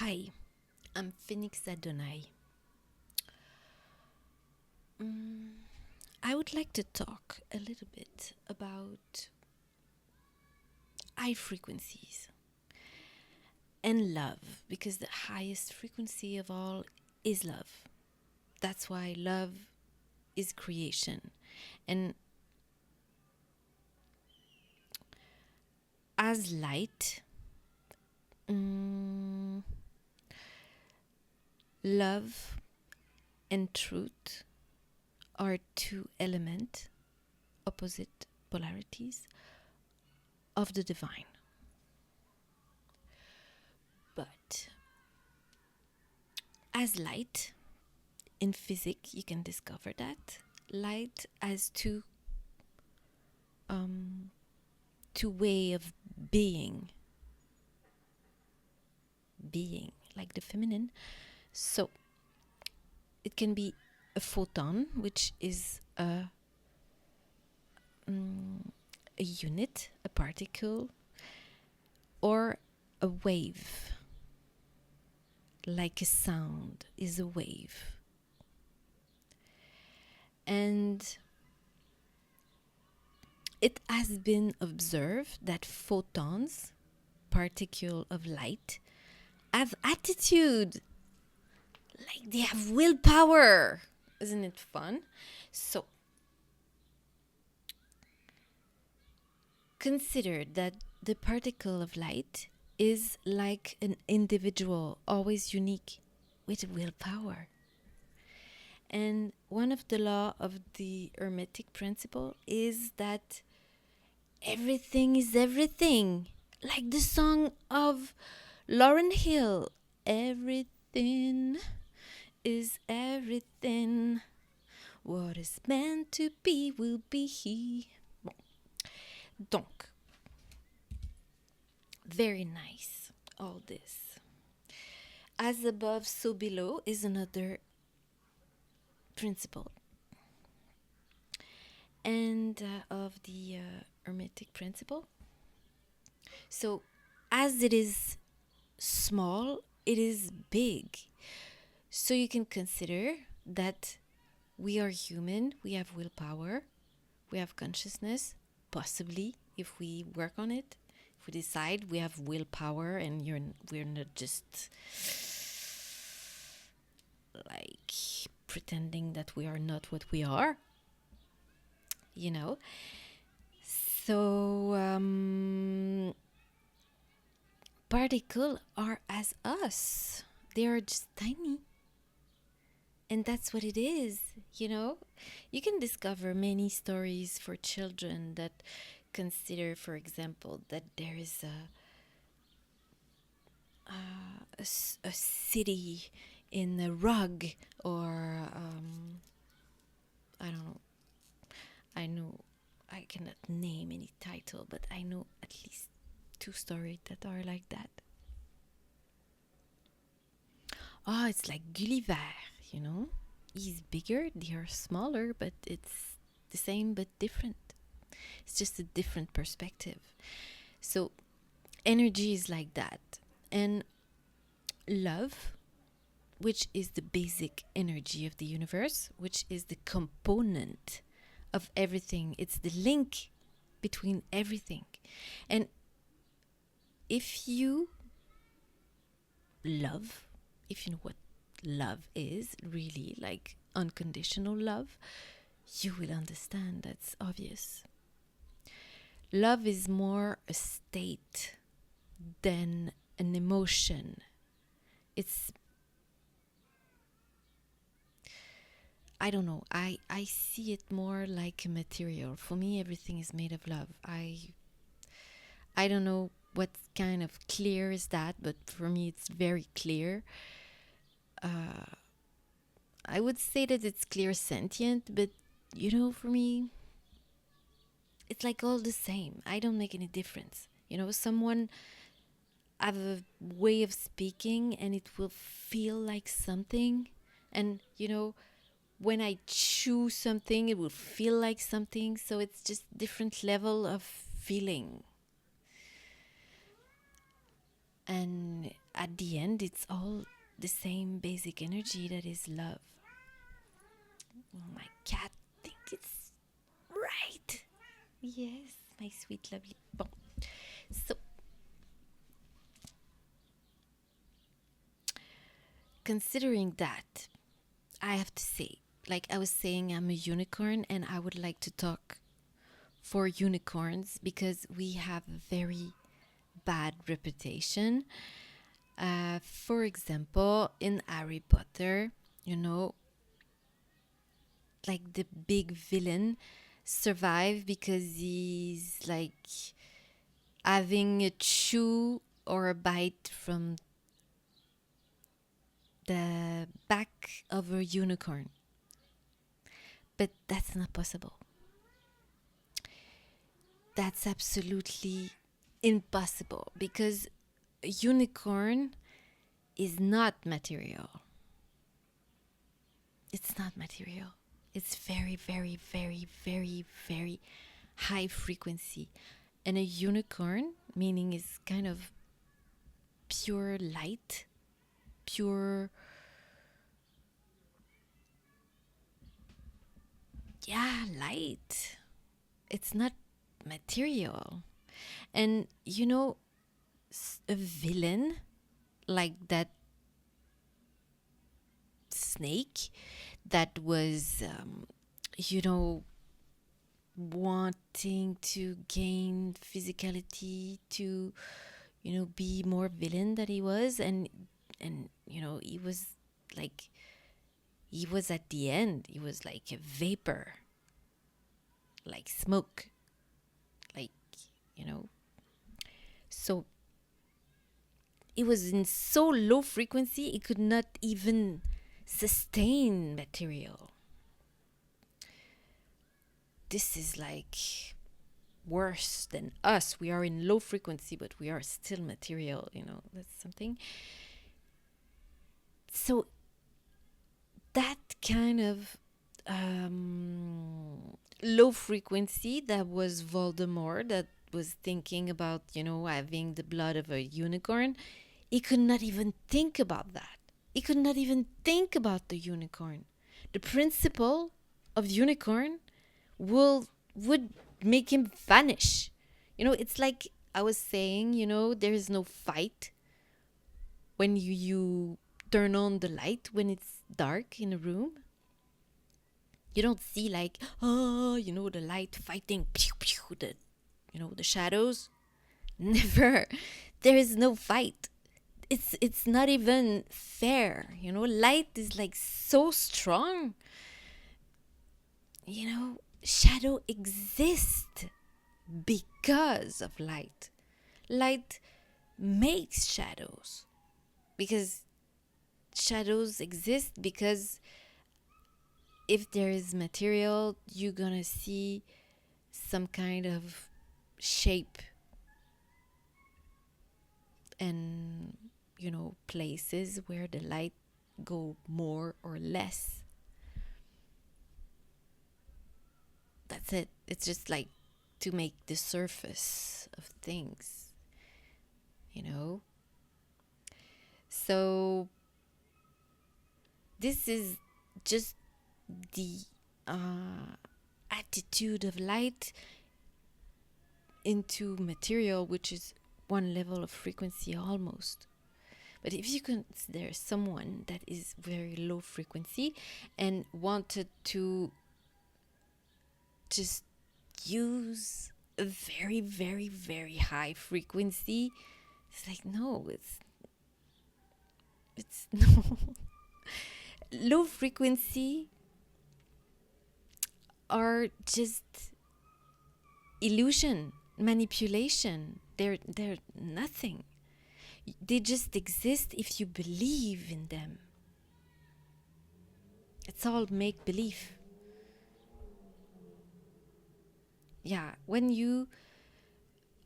Hi, I'm Phoenix Adonai. I would like to talk a little bit about high frequencies and love, because the highest frequency of all is love. That's why love is creation. And as light, love and truth are two opposite polarities of the divine. But as light, in physics, you can discover that light has two way of being, like the feminine. So it can be a photon, which is a unit, a particle, or a wave, like a sound is a wave. And it has been observed that photons, particle of light, have attitude, like they have willpower. Isn't it fun? So consider that the particle of light is like an individual, always unique, with willpower. And one of the law of the Hermetic principle is that everything is everything. Like the song of Lauryn Hill, everything is everything. What is meant to be will be. Bon. Donc, very nice, all this. As above, so below is another principle. And of the Hermetic principle. So, as it is small, it is big. So you can consider that we are human, we have willpower, we have consciousness, possibly, if we work on it. If we decide we have willpower and we're not just like pretending that we are not what we are, you know. So particles are as us. They are just tiny. And that's what it is, you know. You can discover many stories for children that consider, for example, that there is a city in a rug, or I don't know. I know I cannot name any title, but I know at least two stories that are like that. Oh, it's like Gulliver, you know. He's bigger, they are smaller, but it's the same but different. It's just a different perspective. So energy is like that. And love, which is the basic energy of the universe, which is the component of everything. It's the link between everything. And if you love, if you know what love is, really, like unconditional love, you will understand that's obvious. Love is more a state than an emotion. It's, I don't know, I see it more like a material. For me, everything is made of love. I don't know what kind of clear is that, but for me it's very clear. I would say that it's clear sentient, but you know, for me, it's like all the same. I don't make any difference. You know, someone have a way of speaking and it will feel like something. And, you know, when I chew something, it will feel like something. So it's just different level of feeling. And at the end, it's all the same basic energy that is love. Oh, my cat thinks it's right. Yes, my sweet, lovely. Bon. So, considering that, I have to say, like I was saying, I'm a unicorn, and I would like to talk for unicorns because we have a very bad reputation. For example, in Harry Potter, you know, like the big villain survive because he's like having a chew or a bite from the back of a unicorn. But that's not possible. That's absolutely impossible because a unicorn is not material. It's not material. It's very, very, very, very, very high frequency. And a unicorn, meaning is kind of pure light, pure, light. It's not material. And you know, a villain like that snake that was, wanting to gain physicality to, be more villain than he was, and he was like, he was at the end, he was like a vapor, like smoke, like, so it was in so low frequency it could not even sustain material. This is like worse than us. We are in low frequency, but we are still material, that's something. So that kind of low frequency, that was Voldemort, that was thinking about, having the blood of a unicorn. He could not even think about that. He could not even think about the unicorn. The principle of unicorn would make him vanish. It's like I was saying, there is no fight when you turn on the light when it's dark in a room. You don't see like, the light fighting, pew, pew, the shadows. Never. There is no fight. It's not even fair. Light is like so strong. Shadow exists because of light. Light makes shadows because shadows exist because if there is material, you're gonna see some kind of shape and, places where the light go more or less. That's it. It's just like to make the surface of things, So this is just the attitude of light into material, which is one level of frequency almost. But if you consider someone that is very low frequency and wanted to just use a very, very, very high frequency, it's like, no, it's no. Low frequency are just illusion, manipulation. They're nothing. They just exist if you believe in them. It's all make believe. Yeah, when you,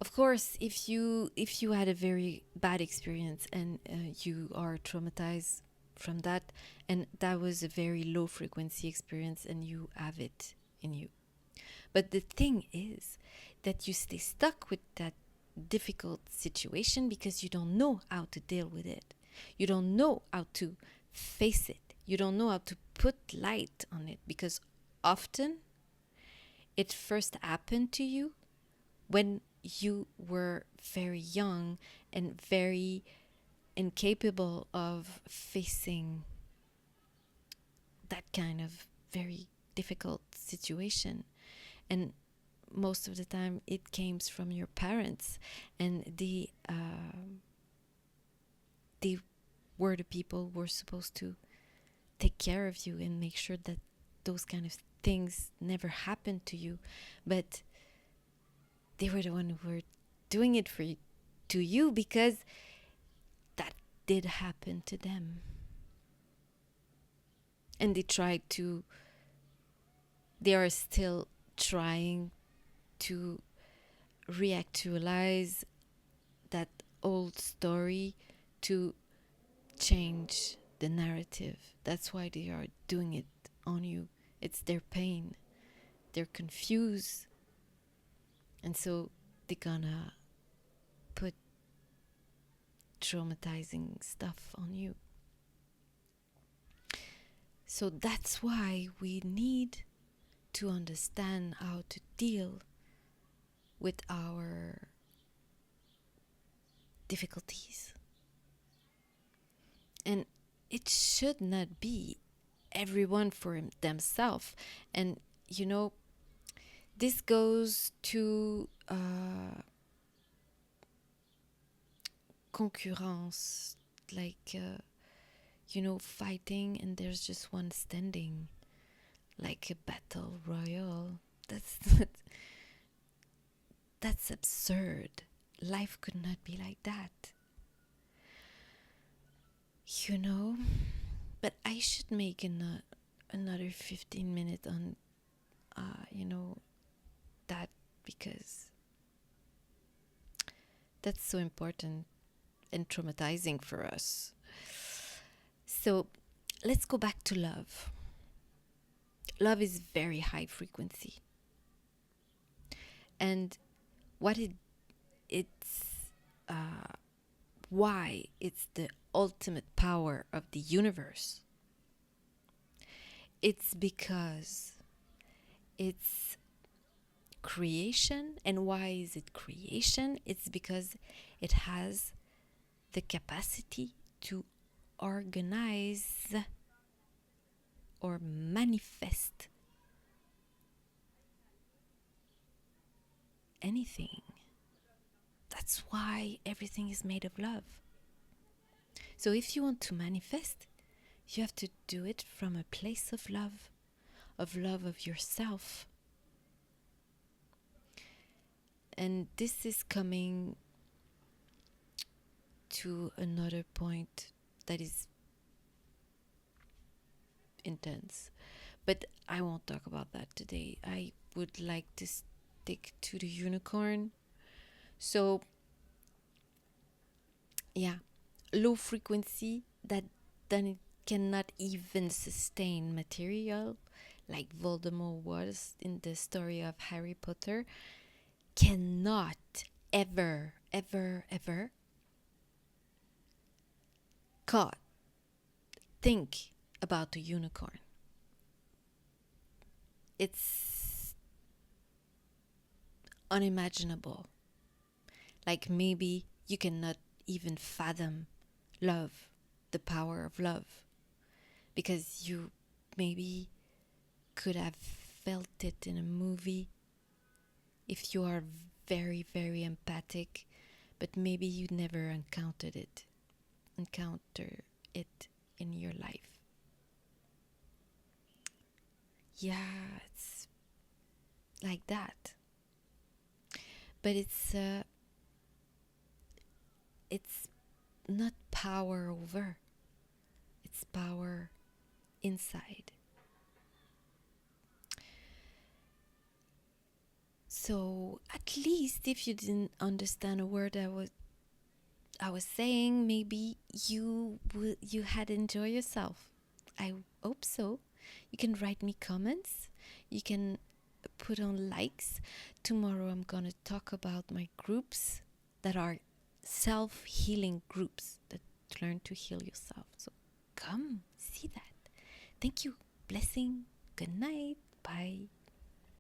of course, if you had a very bad experience and you are traumatized from that, and that was a very low frequency experience, and you have it in you. But the thing is that you stay stuck with that difficult situation because you don't know how to deal with it. You don't know how to face it. You don't know how to put light on it, because often it first happened to you when you were very young and very incapable of facing that kind of very difficult situation. And most of the time it came from your parents, and they were the people who were supposed to take care of you and make sure that those kind of things never happened to you. But they were the one who were doing it for you, to you, because that did happen to them. And they are still trying to reactualize that old story to change the narrative. That's why they are doing it on you. It's their pain. They're confused. And so they're gonna put traumatizing stuff on you. So that's why we need to understand how to deal with our difficulties. And it should not be everyone for themselves. And this goes to concurrence, like fighting and there's just one standing, like a battle royal. That's absurd. Life could not be like that. But I should make another 15 minutes on that, because that's so important and traumatizing for us. So let's go back to love. Love is very high frequency. And why it's the ultimate power of the universe. It's because it's creation. And why is it creation? It's because it has the capacity to organize or manifest anything. That's why everything is made of love. So if you want to manifest, you have to do it from a place of love of yourself. And this is coming to another point that is intense. But I won't talk about that today. I would like to stick to the unicorn. So, yeah, low frequency that then it cannot even sustain material, like Voldemort was in the story of Harry Potter, cannot ever think about the unicorn. It's unimaginable. Like maybe you cannot even fathom love, the power of love, because you maybe could have felt it in a movie if you are very, very empathic, but maybe you never encounter it in your life. Yeah, it's like that. But it's not power over. It's power inside. So at least if you didn't understand a word I was saying, maybe you had enjoyed yourself. I hope so. You can write me comments. You can put on likes. Tomorrow I'm gonna talk about my groups that are self-healing groups that to learn to heal yourself. So come see that. Thank you. Blessing. Good night. Bye.